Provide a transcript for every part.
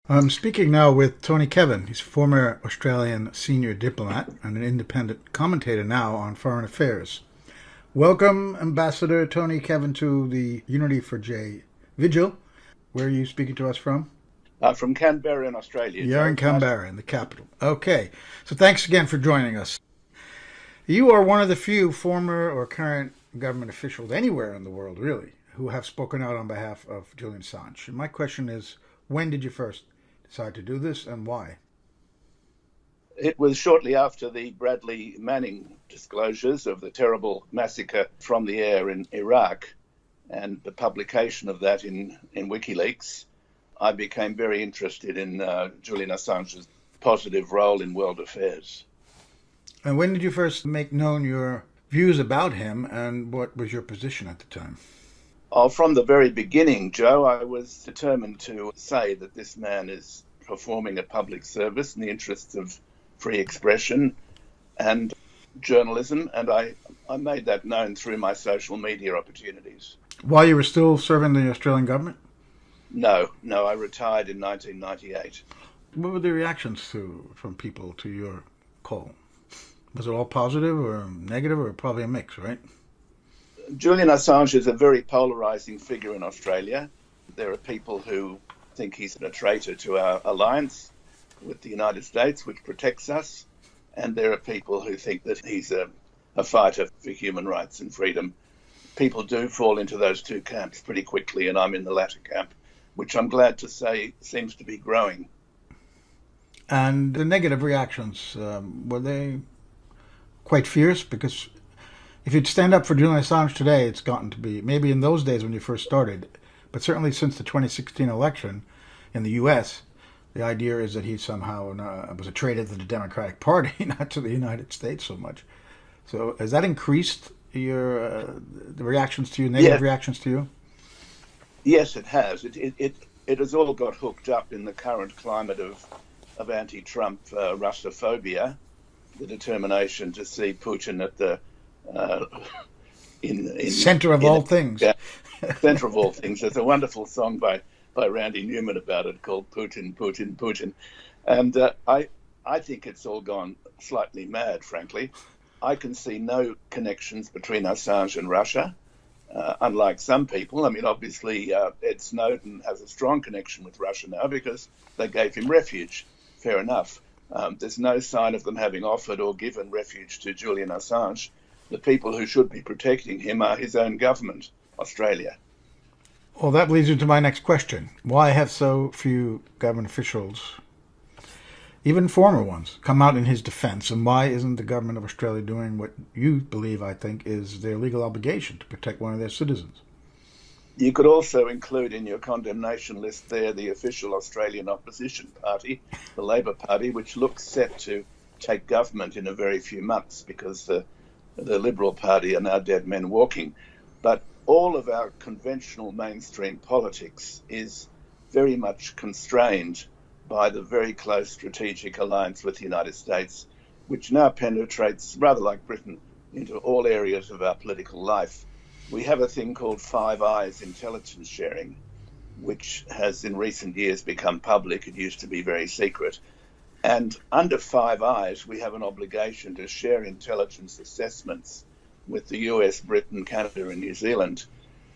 I'm speaking now with Tony Kevin. He's a former Australian senior diplomat and an independent commentator now on foreign affairs. Welcome, Ambassador Tony Kevin, to the Unity for J vigil. Where are you speaking to us from? From Canberra in Australia. You're in Canberra, in the capital. Okay, so thanks again for joining us. You are one of the few former or current government officials anywhere in the world, really, who have spoken out on behalf of Julian Assange. And my question is, when did you first decide to do this, and why? It was shortly after the Bradley Manning disclosures of the terrible massacre from the air in Iraq and the publication of that in WikiLeaks. I became very interested in Julian Assange's positive role in world affairs. And when did you first make known your views about him, and what was your position at the time? From the very beginning, Joe, I was determined to say that this man is performing a public service in the interests of free expression and journalism, and I made that known through my social media opportunities. While you were still serving the Australian government? No, I retired in 1998. What were the reactions from people to your call? Was it all positive or negative, or probably a mix, right? Julian Assange is a very polarizing figure in Australia. There are people who think he's a traitor to our alliance with the United States, which protects us. And there are people who think that he's a fighter for human rights and freedom. People do fall into those two camps pretty quickly, and I'm in the latter camp, which I'm glad to say seems to be growing. And the negative reactions, were they quite fierce? Because if you'd stand up for Julian Assange today, it's gotten to be, maybe in those days when you first started, but certainly since the 2016 election in the U.S., the idea is that he somehow was a traitor to the Democratic Party, not to the United States so much. So has that increased the reactions to you, negative reactions to you? Yes, it has. It has all got hooked up in the current climate of anti-Trump Russophobia, the determination to see Putin at the in center of all things. Yeah, center of all things. There's a wonderful song by Randy Newman about it called Putin, Putin, Putin. And I think it's all gone slightly mad, frankly. I can see no connections between Assange and Russia, unlike some people. I mean, obviously, Ed Snowden has a strong connection with Russia now because they gave him refuge. Fair enough. There's no sign of them having offered or given refuge to Julian Assange. The people who should be protecting him are his own government, Australia. Well, that leads into my next question. Why have so few government officials, even former ones, come out in his defense? And why isn't the government of Australia doing what you believe, I think, is their legal obligation to protect one of their citizens? You could also include in your condemnation list there the official Australian opposition party, the Labor Party, which looks set to take government in a very few months because the Liberal Party are now dead men walking. But all of our conventional mainstream politics is very much constrained by the very close strategic alliance with the United States, which now penetrates, rather like Britain, into all areas of our political life. We have a thing called Five Eyes intelligence sharing, which has in recent years become public. It used to be very secret. And under Five Eyes, we have an obligation to share intelligence assessments with the US, Britain, Canada, and New Zealand.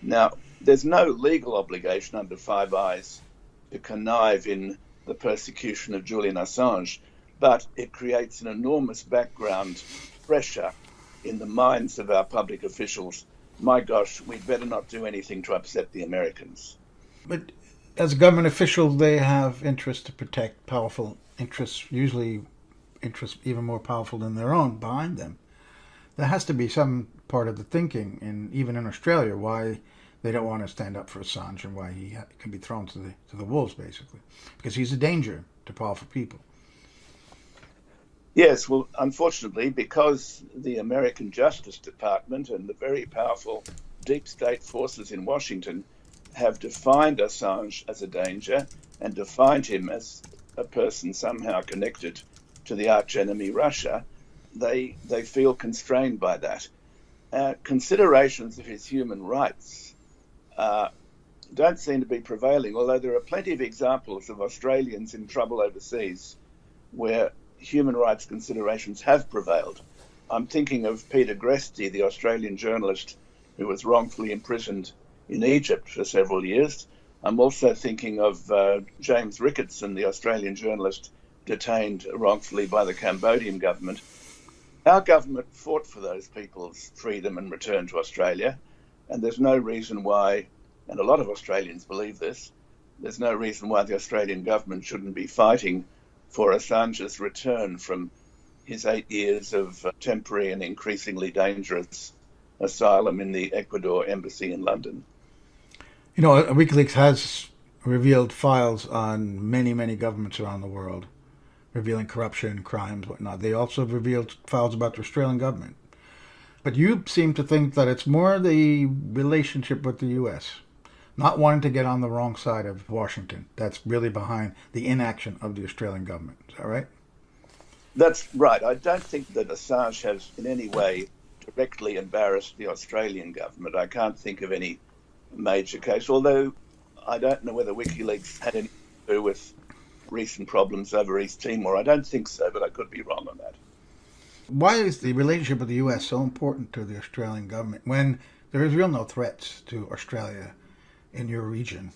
Now, there's no legal obligation under Five Eyes to connive in the persecution of Julian Assange, but it creates an enormous background pressure in the minds of our public officials. My gosh, we'd better not do anything to upset the Americans. But as a government official, they have interests to protect, powerful interests, usually interests even more powerful than their own, behind them. There has to be some part of the thinking, even in Australia, why they don't want to stand up for Assange and why he can be thrown to the wolves, basically, because he's a danger to powerful people. Yes, well, unfortunately, because the American Justice Department and the very powerful deep state forces in Washington have defined Assange as a danger and defined him as a person somehow connected to the archenemy Russia, they feel constrained by that. Considerations of his human rights don't seem to be prevailing, although there are plenty of examples of Australians in trouble overseas where human rights considerations have prevailed. I'm thinking of Peter Gresti, the Australian journalist who was wrongfully imprisoned in Egypt for several years. I'm also thinking of James Ricketson, the Australian journalist detained wrongfully by the Cambodian government. Our government fought for those people's freedom and return to Australia, and there's no reason why, and a lot of Australians believe this, there's no reason why the Australian government shouldn't be fighting for Assange's return from his 8 years of temporary and increasingly dangerous asylum in the Ecuador embassy in London. You know, WikiLeaks has revealed files on many, many governments around the world, revealing corruption, crimes, whatnot. They also have revealed files about the Australian government. But you seem to think that it's more the relationship with the U.S., not wanting to get on the wrong side of Washington. That's really behind the inaction of the Australian government. Is that right? That's right. I don't think that Assange has in any way directly embarrassed the Australian government. I can't think of any major case, although I don't know whether WikiLeaks had anything to do with recent problems over East Timor. I don't think so, but I could be wrong on that. Why is the relationship with the U.S. so important to the Australian government when there is no threats to Australia in your region?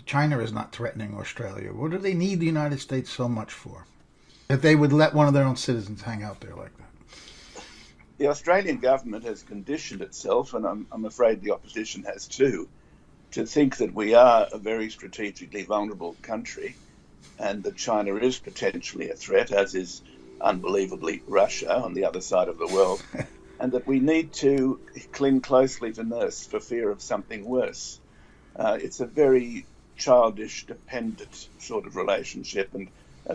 China is not threatening Australia. What do they need the United States so much for? That they would let one of their own citizens hang out there like that? The Australian government has conditioned itself, and I'm afraid the opposition has too, to think that we are a very strategically vulnerable country and that China is potentially a threat, as is unbelievably Russia on the other side of the world, and that we need to cling closely to nurse for fear of something worse. It's a very childish, dependent sort of relationship, and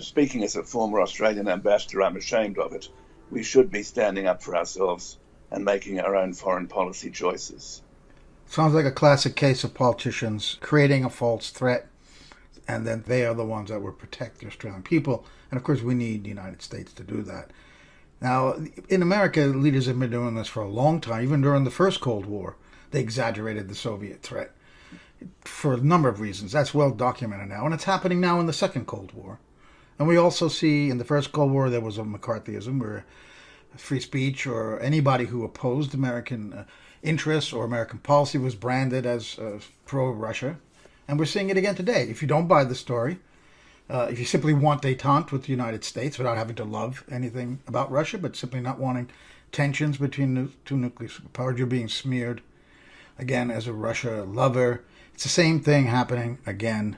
speaking as a former Australian ambassador, I'm ashamed of it. We should be standing up for ourselves and making our own foreign policy choices. Sounds like a classic case of politicians creating a false threat, and then they are the ones that will protect the Australian people. And of course, we need the United States to do that. Now, in America, leaders have been doing this for a long time. Even during the first Cold War, they exaggerated the Soviet threat for a number of reasons. That's well documented now. And it's happening now in the second Cold War. And we also see in the first Cold War, there was a McCarthyism where free speech or anybody who opposed American interests or American policy was branded as pro-Russia. And we're seeing it again today. If you don't buy the story, if you simply want détente with the United States without having to love anything about Russia, but simply not wanting tensions between the two nuclear powers, you're being smeared again as a Russia lover. It's the same thing happening again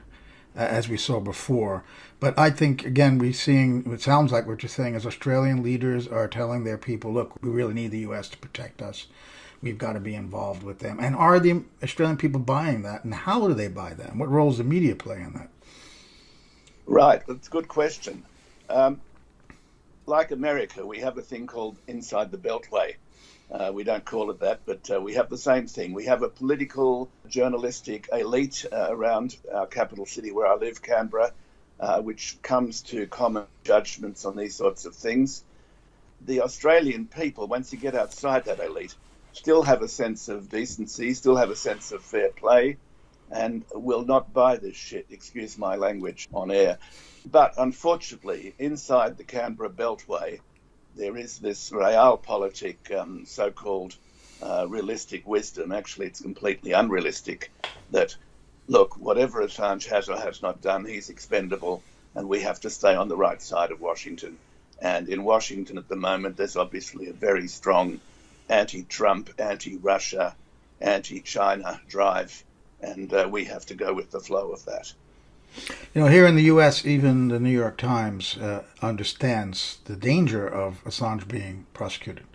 as we saw before. But I think, again, we're seeing, it sounds like what you're saying is Australian leaders are telling their people, look, we really need the U.S. to protect us. We've got to be involved with them. And are the Australian people buying that? And how do they buy that? And what role does the media play in that? Right, that's a good question. Like America, we have a thing called Inside the Beltway. We don't call it that, but we have the same thing. We have a political, journalistic elite around our capital city where I live, Canberra, which comes to common judgments on these sorts of things. The Australian people, once you get outside that elite, still have a sense of decency, still have a sense of fair play, and will not buy this shit, excuse my language on air. But unfortunately, inside the Canberra Beltway, there is this realpolitik, so-called realistic wisdom. Actually, it's completely unrealistic that, look, whatever Assange has or has not done, he's expendable, and we have to stay on the right side of Washington. And in Washington at the moment, there's obviously a very strong anti-Trump, anti-Russia, anti-China drive, and we have to go with the flow of that. You know, here in the U.S., even the New York Times understands the danger of Assange being prosecuted.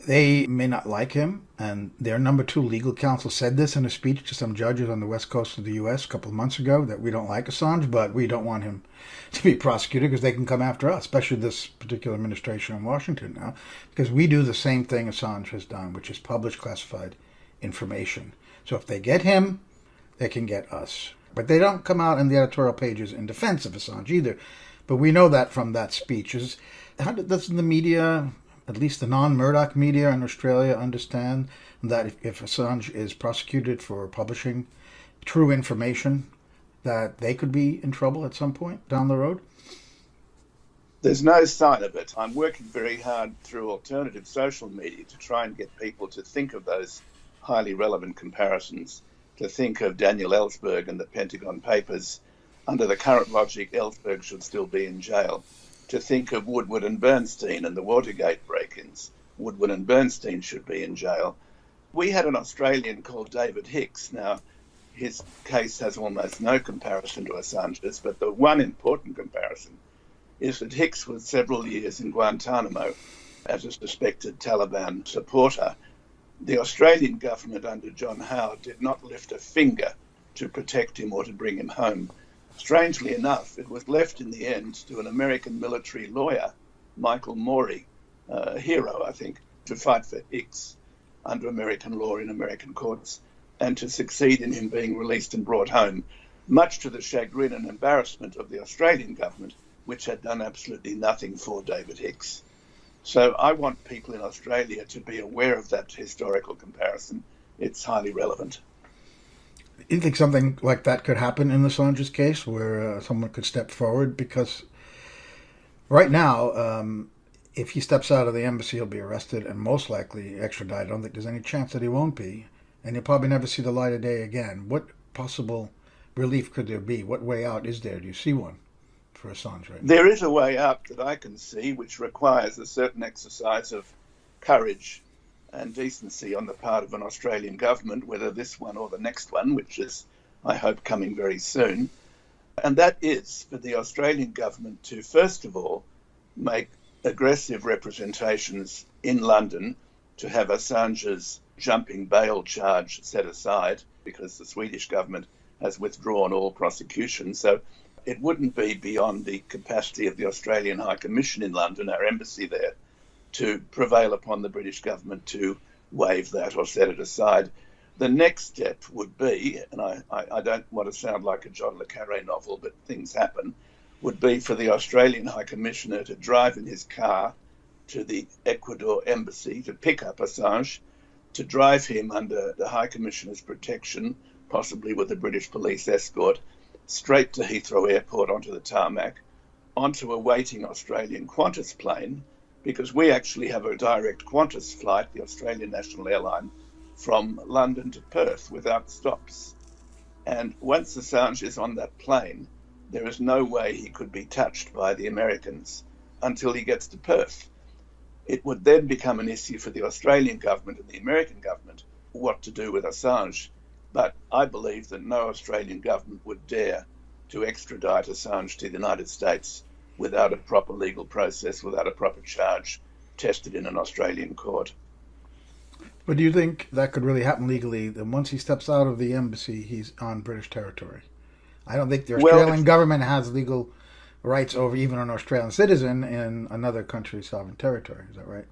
They may not like him, and their number 2 legal counsel said this in a speech to some judges on the west coast of the U.S. a couple of months ago, that we don't like Assange, but we don't want him to be prosecuted because they can come after us, especially this particular administration in Washington now, because we do the same thing Assange has done, which is publish classified information. So if they get him, they can get us. But they don't come out in the editorial pages in defense of Assange either. But we know that from that speech. How does the media, at least the non-Murdoch media in Australia, understand that if Assange is prosecuted for publishing true information, that they could be in trouble at some point down the road? There's no sign of it. I'm working very hard through alternative social media to try and get people to think of those highly relevant comparisons, to think of Daniel Ellsberg and the Pentagon Papers. Under the current logic, Ellsberg should still be in jail. To think of Woodward and Bernstein and the Watergate break-ins. Woodward and Bernstein should be in jail. We had an Australian called David Hicks. Now, his case has almost no comparison to Assange's, but the one important comparison is that Hicks was several years in Guantanamo as a suspected Taliban supporter. The Australian government under John Howard did not lift a finger to protect him or to bring him home. Strangely enough, it was left in the end to an American military lawyer, Michael Morey, a hero, I think, to fight for Hicks under American law in American courts and to succeed in him being released and brought home, much to the chagrin and embarrassment of the Australian government, which had done absolutely nothing for David Hicks. So I want people in Australia to be aware of that historical comparison. It's highly relevant. You think something like that could happen in Assange's case, where someone could step forward? Because right now, if he steps out of the embassy, he'll be arrested and most likely extradited. I don't think there's any chance that he won't be. And he'll probably never see the light of day again. What possible relief could there be? What way out is there? Do you see one for Assange right now? There is a way out that I can see, which requires a certain exercise of courage and decency on the part of an Australian government, whether this one or the next one, which is, I hope, coming very soon. And that is for the Australian government to, first of all, make aggressive representations in London to have Assange's jumping bail charge set aside, because the Swedish government has withdrawn all prosecution. So it wouldn't be beyond the capacity of the Australian High Commission in London, our embassy there, to prevail upon the British government to waive that or set it aside. The next step would be, and I don't want to sound like a John le Carré novel, but things happen, would be for the Australian High Commissioner to drive in his car to the Ecuador embassy to pick up Assange, to drive him under the High Commissioner's protection, possibly with a British police escort, straight to Heathrow Airport onto the tarmac, onto a waiting Australian Qantas plane, because we actually have a direct Qantas flight, the Australian National Airline, from London to Perth without stops. And once Assange is on that plane, there is no way he could be touched by the Americans until he gets to Perth. It would then become an issue for the Australian government and the American government what to do with Assange. But I believe that no Australian government would dare to extradite Assange to the United States without a proper legal process, without a proper charge tested in an Australian court. But do you think that could really happen legally, that once he steps out of the embassy, he's on British territory? I don't think the Australian government has legal rights over even an Australian citizen in another country's sovereign territory. Is that right?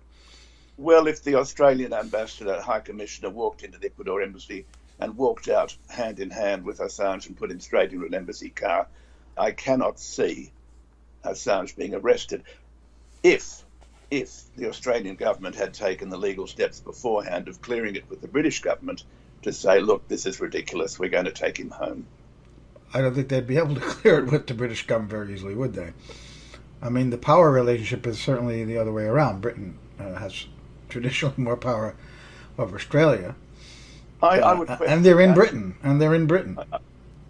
Well, if the Australian ambassador, High Commissioner, walked into the Ecuador embassy and walked out hand in hand with Assange and put him straight into an embassy car, I cannot see Assange being arrested if the Australian government had taken the legal steps beforehand of clearing it with the British government to say, look, this is ridiculous, we're going to take him home. I don't think they'd be able to clear it with the British government very easily, would they? I mean, the power relationship is certainly the other way around. Britain has traditionally more power over Australia. I would question and they're in that. Britain. And they're in Britain.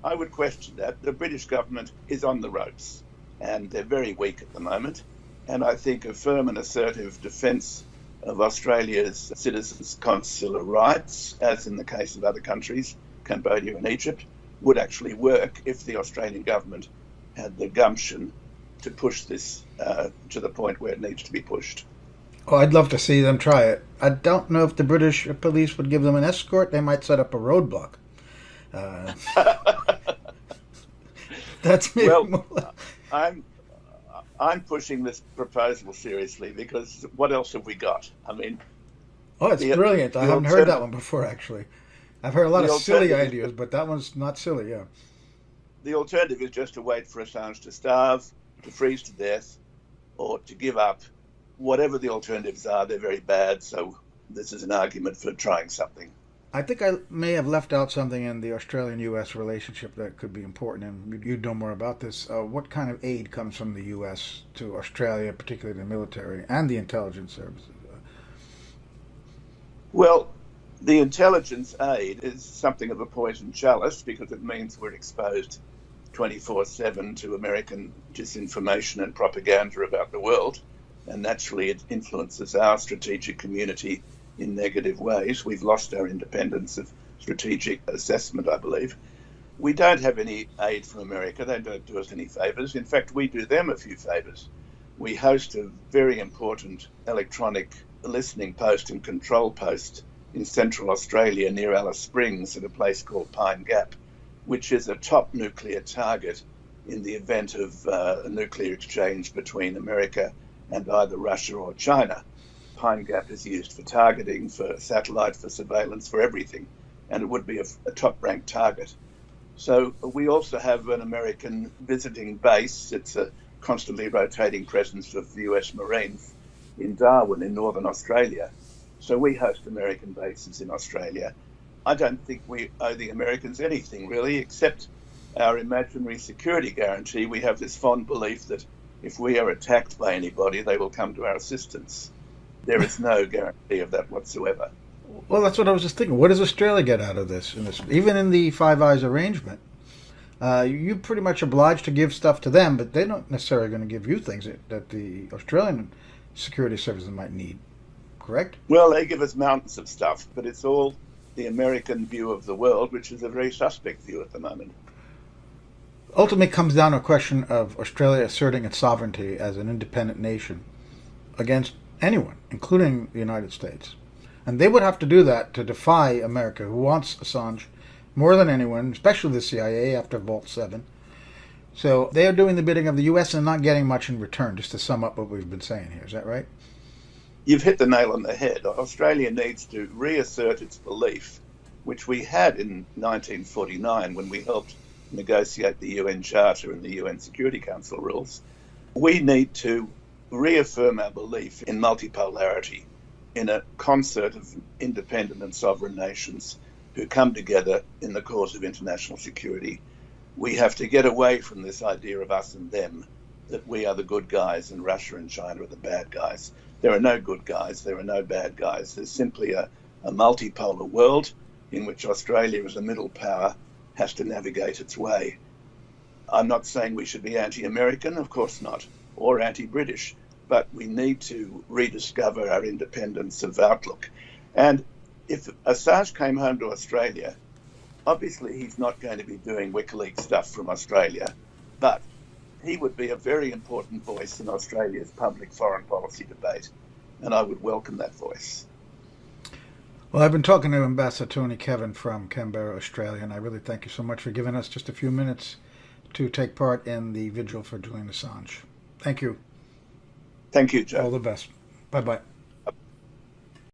I would question that. The British government is on the ropes, and they're very weak at the moment. And I think a firm and assertive defence of Australia's citizens' consular rights, as in the case of other countries, Cambodia and Egypt, would actually work if the Australian government had the gumption to push this to the point where it needs to be pushed. Oh, I'd love to see them try it. I don't know if the British police would give them an escort. They might set up a roadblock. That's me. Well, I'm pushing this proposal seriously because what else have we got? I mean, oh, it's brilliant. I haven't heard that one before, actually. I've heard a lot of silly ideas, but that one's not silly, yeah. The alternative is just to wait for Assange to starve, to freeze to death, or to give up. Whatever the alternatives are, they're very bad, so this is an argument for trying something. I think I may have left out something in the Australian-U.S. relationship that could be important, and you'd know more about this. What kind of aid comes from the U.S. to Australia, particularly the military and the intelligence services? Well, the intelligence aid is something of a poison chalice because it means we're exposed 24/7 to American disinformation and propaganda about the world, and naturally it influences our strategic community in negative ways. We've lost our independence of strategic assessment, I believe. We don't have any aid from America. They don't do us any favours. In fact, we do them a few favours. We host a very important electronic listening post and control post in central Australia near Alice Springs at a place called Pine Gap, which is a top nuclear target in the event of a nuclear exchange between America and either Russia or China. Pine Gap is used for targeting, for satellite, for surveillance, for everything, and it would be a top-ranked target. So we also have an American visiting base. It's a constantly rotating presence of the US Marines in Darwin in northern Australia. So we host American bases in Australia. I don't think we owe the Americans anything, really, except our imaginary security guarantee. We have this fond belief that if we are attacked by anybody, they will come to our assistance. There is no guarantee of that whatsoever. Well, that's what I was just thinking. What does Australia get out of this? Even in the Five Eyes arrangement, you're pretty much obliged to give stuff to them, but they're not necessarily going to give you things that the Australian security services might need. Correct? Well, they give us mountains of stuff, but it's all the American view of the world, which is a very suspect view at the moment. Ultimately, it comes down to a question of Australia asserting its sovereignty as an independent nation against anyone, including the United States. And they would have to do that to defy America, who wants Assange more than anyone, especially the CIA after Vault 7. So they are doing the bidding of the U.S. and not getting much in return, just to sum up what we've been saying here. Is that right? You've hit the nail on the head. Australia needs to reassert its belief, which we had in 1949 when we helped negotiate the UN Charter and the UN Security Council rules. We need to reaffirm our belief in multipolarity, in a concert of independent and sovereign nations who come together in the cause of international security. We have to get away from this idea of us and them, that we are the good guys and Russia and China are the bad guys. There are no good guys, there are no bad guys. There's simply a multipolar world in which Australia as a middle power has to navigate its way. I'm not saying we should be anti-American, of course not, or anti-British, but we need to rediscover our independence of outlook. And if Assange came home to Australia, obviously he's not going to be doing WikiLeaks stuff from Australia, but he would be a very important voice in Australia's public foreign policy debate, and I would welcome that voice. Well, I've been talking to Ambassador Tony Kevin from Canberra, Australia, and I really thank you so much for giving us just a few minutes to take part in the vigil for Julian Assange. Thank you. Thank you, Joe. All the best. Bye-bye.